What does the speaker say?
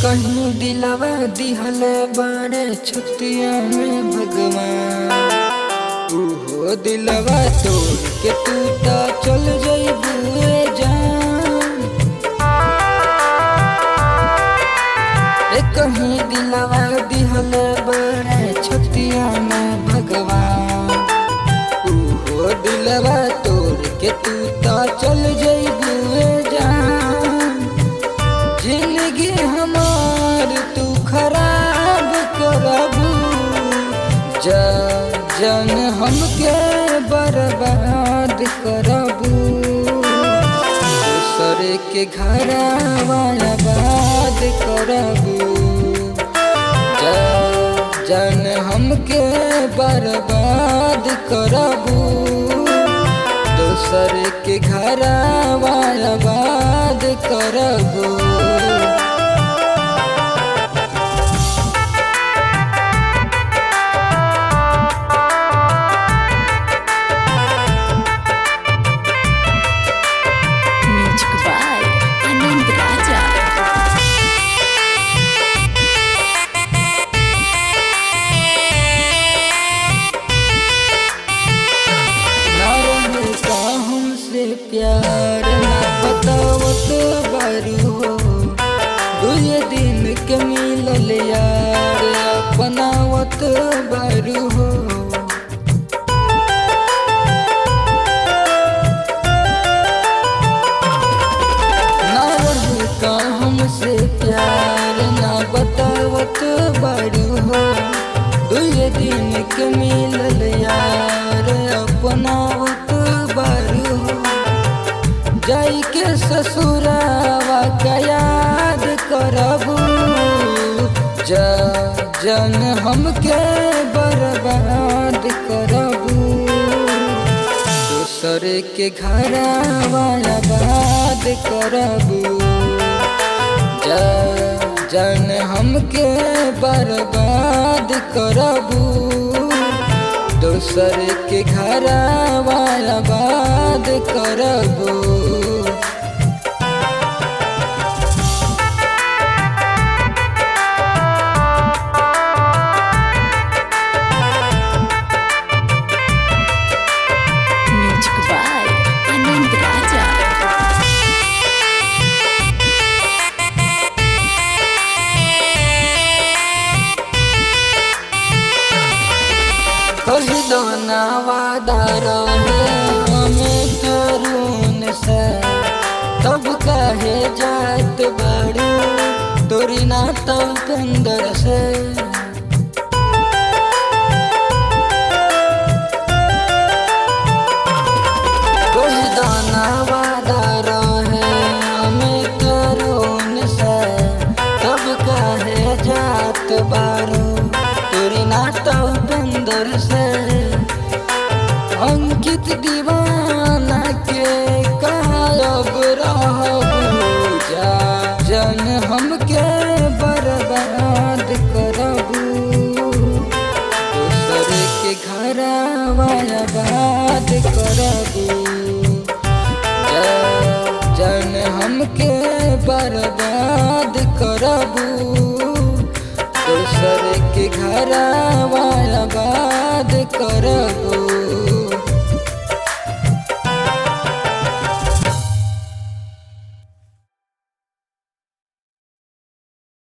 कहीं दिलवा दिहल बारे छुट्टिया में भगवान। हो दिलवा तोड़ के तू तो चल जइबुए जान। कहीं दिलवा दिहल बारे छुट्टिया में भगवान। हो दिलवा तोड़ के तू तो चल जइबुए जान। जिंदगी हमार तू खराब करबू। जन हमके बर्बाद करबू। दूसर के घरवा आबाद करबू। जन हमके बर्बाद करबू। दूसर के घरवा आबाद करबू। प्यार ना बतावत बारू हो। दुए दिन के मिलल यार अपनावत बारू हो। ना रहू का हमसे प्यार ना बतावत बारू हो। दुए दिन के मिलल यार अपनावत बारू हो। जाई के ससुरावा का याद करबू। जन हमके बर्बाद करबू। दूसर के घरवा आबाद करबू। जन हमके बर्बाद करबू। दूसर के घरवा आबाद करबू। कहिलो ना वादा रहे हमें तरुण से। तब काहे जात बारू तोरी नाता कंदर से। कहिलो ना वादा रहे हमें तरुण से। तब काहे जात बारू तोरी नाता कंदर से। अंकित दीवाना के कायब रहबू। जन हमके बर्बाद करबू। दूसर के घरवा आबाद करबू। जन हमके बर्बाद करबू। दूसर के घरवा आबाद करबू।